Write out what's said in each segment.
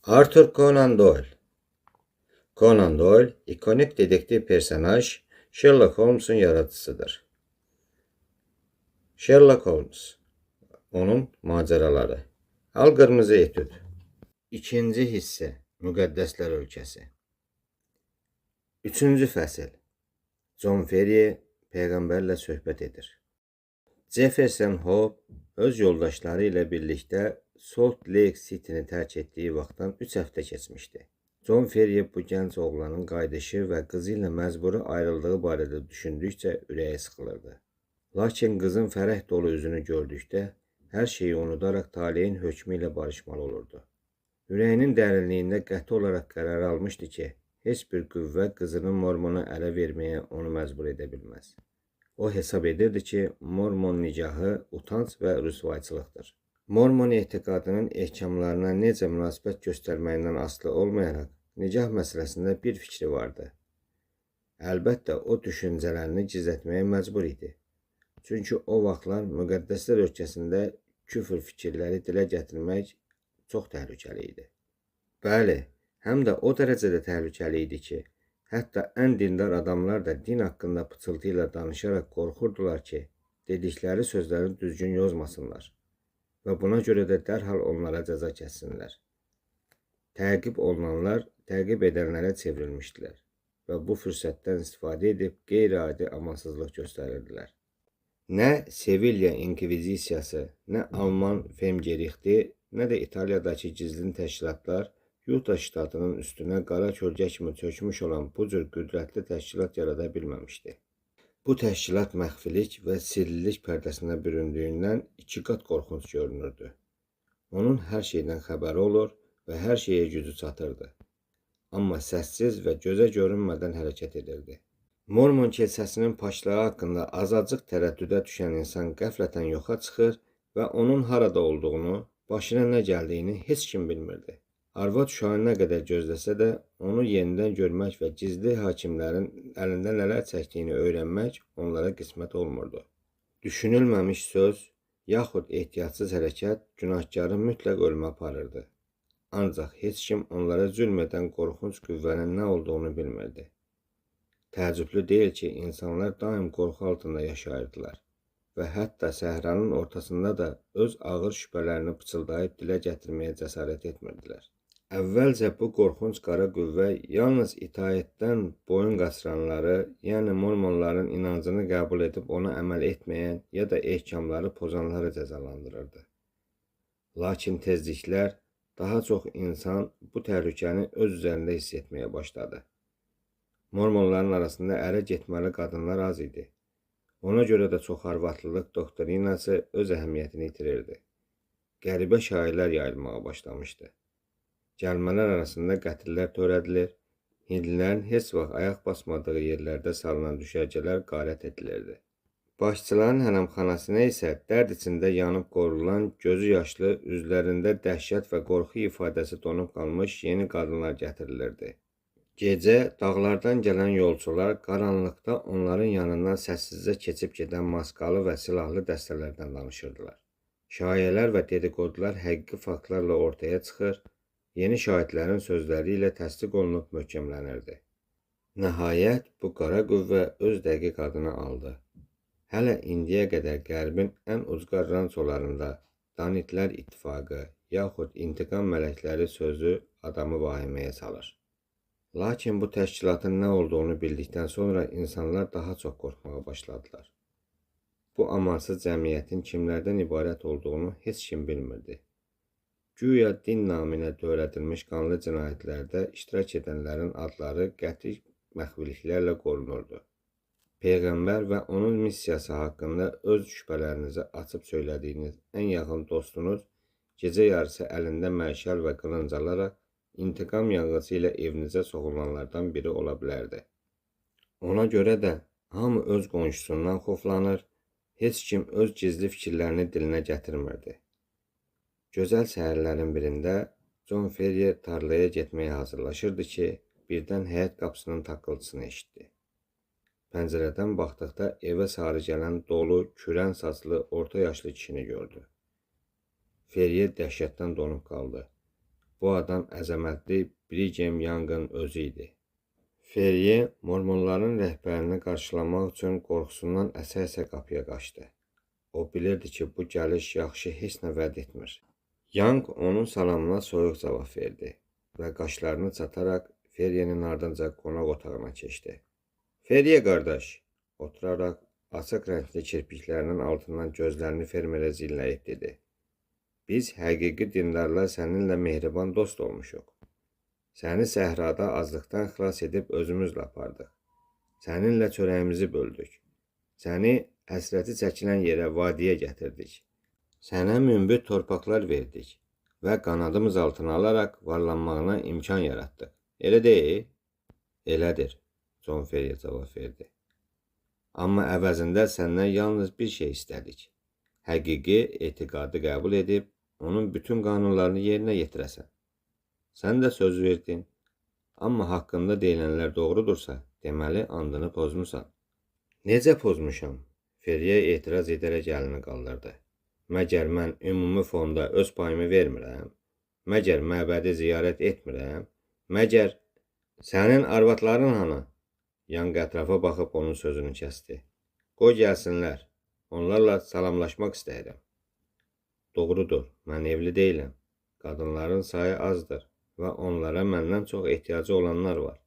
Arthur Conan Doyle. Conan Doyle, ikonik dedektiv personaj Sherlock Holmes'un yaratıcısıdır. Sherlock Holmes, onun macəraları. Al qırmızı etüd. İkinci hissə, Müqəddəslər ölkəsi. Üçüncü fəsil, John Ferrier Peyğəmbərlə söhbət edir. Jefferson Hope öz yoldaşları ilə birlikdə Salt Lake City'ni tərk etdiyi vaxtdan 3 həftə keçmişdi. John Ferrier bu gənc oğlanın qayıdışı və qızı ilə məcburi ayrıldığı barədə düşündükcə ürəyi sıxılırdı. Lakin qızın fərəh dolu üzünü gördükdə hər şeyi unudaraq taleyin hökmü ilə barışmalı olurdu. Ürəyinin dərinliyində qəti olaraq qərar almışdı ki, heç bir qüvvə qızının Mormona ələ verməyə onu məcbur edə bilməz. O hesab edirdi ki, Mormon nicahı utanc və rüsvayçılıqdır. Mormon etiqadının ehkamlarına necə münasibət göstərməyindən asılı olmayaraq, nicah məsələsində bir fikri vardı. Əlbəttə, o düşüncələrini gizlətməyə məcbur idi. Çünki o vaxtlar Müqəddəslər ölkəsində küfr fikirləri dilə gətirmək çox təhlükəli idi. Bəli, həm də o dərəcədə təhlükəli idi ki, hətta ən dindar adamlar da din haqqında pıçıltı ilə danışaraq qorxurdular ki, dedikləri sözləri düzgün yozmasınlar və buna görə də dərhal onlara cəza kəssinlər. Təqib olunanlar təqib edənlərə çevrilmişdilər və bu fürsətdən istifadə edib qeyri-adi amansızlıq göstərirdilər. Nə Sevilya İnkvizisiyası, nə Alman Femgerixti, nə də İtaliyadakı gizlin təşkilatlar Utah ştatının üstünə qara kölgə kimi çökmüş olan bu cür qüdrətli təşkilat yarada bilməmişdi. Bu təşkilat məxfilik və sirlilik pərdəsinə büründüyündən 2 qat qorxunc görünürdü. Onun hər şeydən xəbəri olur və hər şeyə gücü çatırdı. Amma səssiz və gözə görünmədən hərəkət edirdi. Mormon kilsəsinin paçlığı haqqında azacıq tərəddüdə düşən insan qəflətən yoxa çıxır və onun harada olduğunu, başına nə gəldiyini heç kim bilmirdi. Arvad uşağı nə qədər gözləsə də, onu yenidən görmək və gizli hakimlərin əlində nələr çəkdiyini öyrənmək onlara qismət olmurdu. Düşünülməmiş söz, yaxud ehtiyatsız hərəkət günahkarı mütləq ölümə aparırdı. Ancaq heç kim onlara zülm edən qorxunc qüvvənin nə olduğunu bilmirdi. Təəccüblü deyil ki, insanlar daim qorxu altında yaşayırdılar və hətta səhranın ortasında da öz ağır şübhələrini pıçıldayıb dilə gətirməyə cəsarət etmirdilər. Əvvəlcə bu qorxunc qara qüvvə yalnız itaətdən boyun qaçıranları, yəni mormonların inancını qəbul edib ona əməl etməyən ya da ehkamları pozanları cəzalandırırdı. Lakin tezliklər daha çox insan bu təhlükəni öz üzərində hiss etməyə başladı. Mormonların arasında ərə getməli qadınlar az idi. Ona görə də çoxarvatlılıq doktrinası öz əhəmiyyətini itirirdi. Qəribə şairlər yayılmağa başlamışdı. Gəlmələr arasında qətillər törədilir, hindlilərin heç vaxt ayaq basmadığı yerlərdə salınan düşərgələr qarət edilirdi. Başçıların hərəmxanasına isə dərd içində yanıb qorulan, gözü yaşlı, üzlərində dəhşət və qorxu ifadəsi donub qalmış yeni qadınlar gətirilirdi. Gecə dağlardan gələn yolçular qaranlıqda onların yanından səssizcə keçib gedən maskalı və silahlı dəstələrdən danışırdılar. Şayələr və dedikodular həqiqi faktlarla ortaya çıxır, yeni şahidlərin sözləri ilə təsdiq olunub möhkəmlənirdi. Nəhayət, bu qara qüvvə öz dəqiq adını aldı. Hələ indiyə qədər Qərbin ən ucqar rançolarında Danitlər İttifaqı yaxud İntiqam mələkləri sözü adamı vahiməyə salır. Lakin bu təşkilatın nə olduğunu bildikdən sonra insanlar daha çox qorxmağa başladılar. Bu amansız cəmiyyətin kimlərdən ibarət olduğunu heç kim bilmirdi. Güya din naminə törədilmiş qanlı cinayətlərdə iştirak edənlərin adları qəti məxfiliklərlə qorunurdu. Peyğəmbər və onun missiyası haqqında öz şübhələrinizi açıb söylədiyiniz ən yaxın dostunuz gecə yarısı əlində məşəl və qılınc alaraq intiqam yanğısı ilə evinizə soxulanlardan biri ola bilərdi. Ona görə də hamı öz qonşusundan xoflanır, heç kim öz gizli fikirlərini dilinə gətirmirdi. Gözəl səhərlərin birində John Ferrier tarlaya getməyə hazırlaşırdı ki, birdən həyət qapısının taqqıltısını eşitdi. Pəncərədən baxdıqda evə sarı gələn dolu, kürən saçlı, orta yaşlı kişini gördü. Ferrier dəhşətdən donub qaldı. Bu adam əzəmətli Brigham Young'ın özü idi. Ferriye mormonların rəhbərini qarşılamaq üçün qorxusundan əsə-əsə qapıya qaçdı. O bilirdi ki, bu gəliş yaxşı heç nə vəd etmir. Young onun salamına soyuq cavab verdi və qaşlarını çataraq Ferriye'nin ardınca qonaq otağına keçdi. Ferriye qardaş, oturaraq açıq rəngli kirpiklərinin altından gözlərini fermerə zilləyib dedi. Biz həqiqi dindarlar səninlə mehriban dost olmuşuq. Səni səhrada azlıqdan xilas edib özümüzlə apardıq. Səninlə çörəyimizi böldük. Səni həsrəti çəkilən yerə, vadiyə gətirdik. Sənə münbit torpaqlar verdik və qanadımız altına alaraq varlanmağına imkan yaratdıq. Elə deyil? Elədir, John Ferrier cavab verdi. Amma əvəzində səndən yalnız bir şey istədik. Həqiqi etiqadı qəbul edib, onun bütün qanunlarını yerinə yetirəsən. Sən də söz verdin. Amma haqqında deyilənlər doğrudursa, deməli andını pozmusan. Necə pozmuşam? Ferrier etiraz edərək əlini qaldırdı. Məgər mən ümumi fonda öz payımı vermirəm? Məgər məbədi ziyarət etmirəm? Məgər sənin arvadların hanı? Young ətrafa baxıb onun sözünü kəsdi. Qoy gəlsinlər. Onlarla salamlaşmaq istəyirəm. Doğrudur, mən evli deyiləm. Qadınların sayı azdır və onlara məndən çox ehtiyacı olanlar var.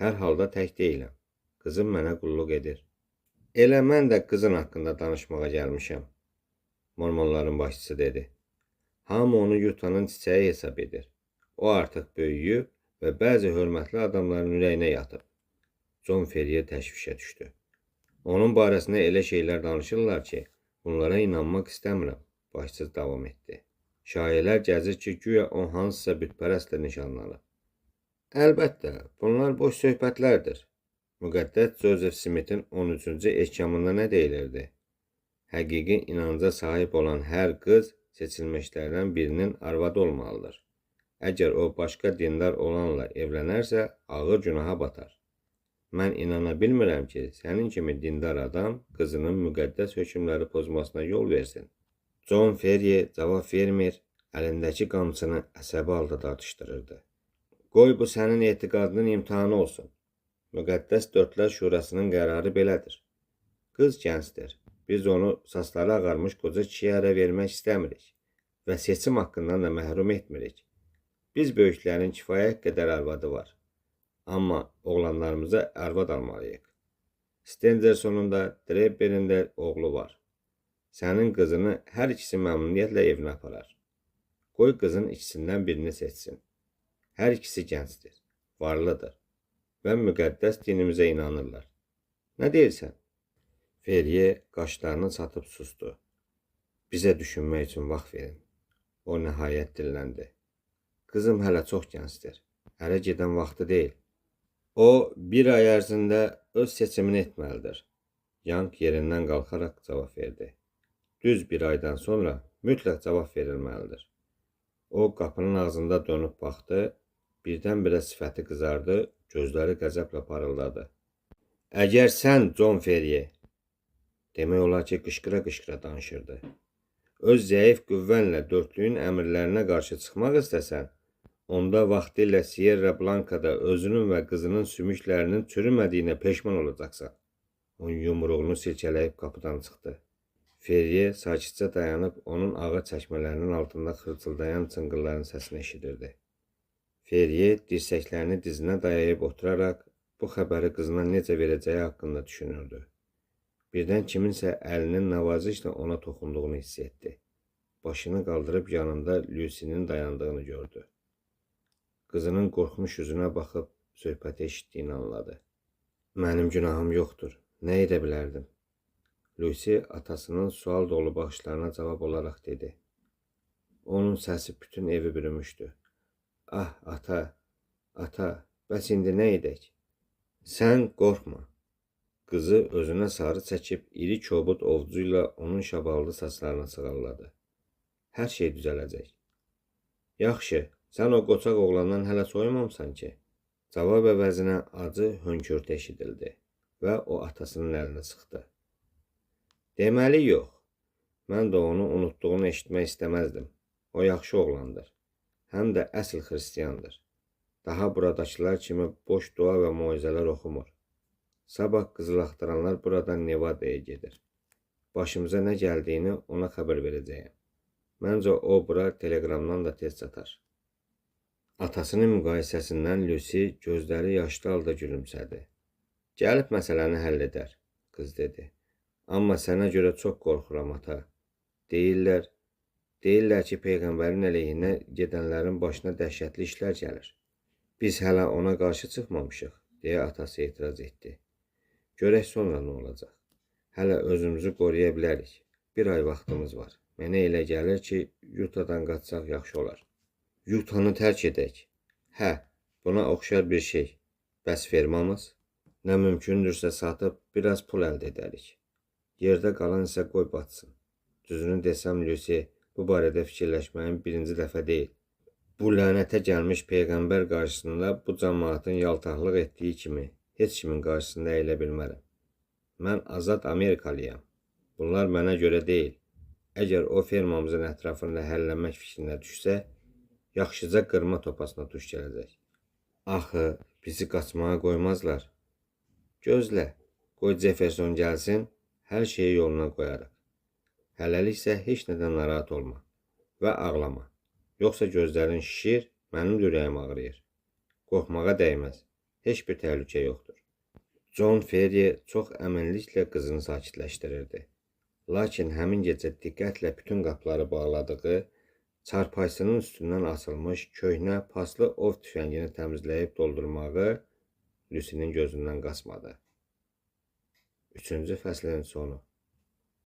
Hər halda tək deyiləm. Qızım mənə qulluq edir. Elə mən də qızın haqqında danışmağa gəlmişəm, mormonların başçısı dedi. Hamı onu Yutanın çiçəyi hesab edir. O artıq böyüyüb və bəzi hörmətli adamların ürəyinə yatıb. John Ferrier təşvişə düşdü. Onun barəsində elə şeylər danışırlar ki, bunlara inanmaq istəmirəm, başçı davam etdi. Şayələr gəzir ki, güya o hansısa bütpərəstlə nişanlanıb. Əlbəttə, bunlar boş söhbətlərdir. Müqəddəs Joseph Smith'in 13-cü ehkamında nə deyilirdi? Həqiqi inanca sahib olan hər qız seçilmişlərdən birinin arvadı olmalıdır. Əgər o başqa dindar olanla evlənərsə, ağır günaha batar. Mən inana bilmirəm ki, sənin kimi dindar adam qızının müqəddəs hökmləri pozmasına yol versin. John Ferrier cavab vermir, əlindəki qamçını əsəbi halda dartışdırırdı. Qoy bu sənin etiqadının imtihanı olsun. Müqəddəs Dördlər Şurasının qərarı belədir. Qız gəncdir. Biz onu saçları ağarmış qoca kişiyə ərə vermək istəmirik və seçim haqqından da məhrum etmirik. Biz böyüklərin kifayət qədər arvadı var. Amma oğlanlarımıza arvad almalıyıq. Stendersonun da Drebber'in də oğlu var. Sənin qızını hər ikisi məmnuniyyətlə evinə aparar. Qoy qızın ikisindən birini seçsin. Hər ikisi gəncdir, varlıdır və müqəddəs dinimizə inanırlar. Nə deyirsən? Ferrier qaşlarını çatıb sustu. Bizə düşünmək üçün vaxt verin. O nəhayət dilləndi. Qızım hələ çox gəncdir. Ərə gedən vaxtı deyil. O, bir ay ərzində öz seçimini etməlidir. Young yerindən qalxaraq cavab verdi. Düz bir aydan sonra mütləq cavab verilməlidir. O, qapının ağzında dönüb baxdı, birdən-birə sifəti qızardı, gözləri qəzəblə parıldadı. Əgər sən, John Ferrier, demək olar ki, qışqıra-qışqıra danışırdı, öz zəif qüvvənlə dördlüyün əmrlərinə qarşı çıxmaq istəsən, onda vaxtilə Sierra Blanca'da özünün və qızının sümüklərinin çürümədiyinə peşman olacaqsan. Onun yumruğunu silkələyib qapıdan çıxdı. Ferrier sakitcə dayanıb onun ağır çəkmələrinin altında xırçıldayan çınqılların səsini eşidirdi. Ferrier dirsəklərini dizinə dayayıb oturaraq bu xəbəri qızına necə verəcəyi haqqında düşünürdü. Birdən kiminsə əlinin nəvazişlə ona toxunduğunu hiss etdi. Başını qaldırıb yanında Lucy'nin dayandığını gördü. Qızının qorxmuş üzünə baxıb söhbəti eşitdiyini anladı. Mənim günahım yoxdur, nə edə bilərdim? Lucy atasının sual dolu baxışlarına cavab olaraq dedi. Onun səsi bütün evi bürümüşdü. Ah, ata, bəs indi nə edək? Sən qorxma. Qızı özünə sarı çəkib iri kobud ovcuyla onun şaballı saçlarına sığalladı. Hər şey düzələcək. Yaxşı, sən o qoçaq oğlandan hələ soyumamsan ki? Cavab əvəzinə acı hönkürtü eşidildi və o atasının əlini sıxdı. Deməli yox. Mən də onu unutduğunu eşitmək istəməzdim. O yaxşı oğlandır. həm də əsl xristiandır. Daha buradakılar kimi boş dua və moizələr oxumur. Sabah qızıl axtaranlar buradan Nevadaya gedir. Başımıza nə gəldiyini ona xəbər verəcəyəm. Məncə o bura telegramdan da tez çatar. Atasının müqayisəsindən Lucy gözləri yaşlı halda gülümsədi. Gəlib məsələni həll edər, qız dedi. Amma sənə görə çox qorxuram, ata. Deyirlər ki, Peyğəmbərin əleyhinə gedənlərin başına dəhşətli işlər gəlir. Biz hələ ona qarşı çıxmamışıq, deyə atası etiraz etdi. Görək sonra nə olacaq? Hələ özümüzü qoruya bilərik. Bir ay vaxtımız var. Mənə elə gəlir ki, Yutadan qaçsaq yaxşı olar. Yutanı tərk edək. Hə, buna oxşar bir şey. Bəs fermamız? Nə mümkündürsə satıb biraz pul əldə edərik. Yerdə qalan isə qoy batsın. Düzünü desəm, Lucy, bu barədə fikirləşməyim birinci dəfə deyil. Bu lənətə gəlmiş Peyğəmbər qarşısında bu cəmaatın yaltaqlıq etdiyi kimi heç kimin qarşısında əyilə bilmərəm. Mən azad Amerikalıyam. Bunlar mənə görə deyil. Əgər o fermamızın ətrafında hərlənmək fikrinə düşsə, yaxşıca qırma topasına tuş gələcək. Axı, bizi qaçmağa qoymazlar. Gözlə, qoy Jefferson gəlsin, hər şeyi yoluna qoyarıq. Hələlik isə heç nədən narahat olma və ağlama. Yoxsa gözlərin şişir, mənim ürəyim ağrıyır. Qorxmağa dəyməz, heç bir təhlükə yoxdur. John Ferrier çox əminliklə qızını sakitləşdirirdi. Lakin həmin gecə diqqətlə bütün qapıları bağladığı, çarpayısının üstündən asılmış köhnə paslı ov tüfəngini təmizləyib doldurmağı Lucy'nin gözündən qaçmadı. 3-cü fəslin sonu.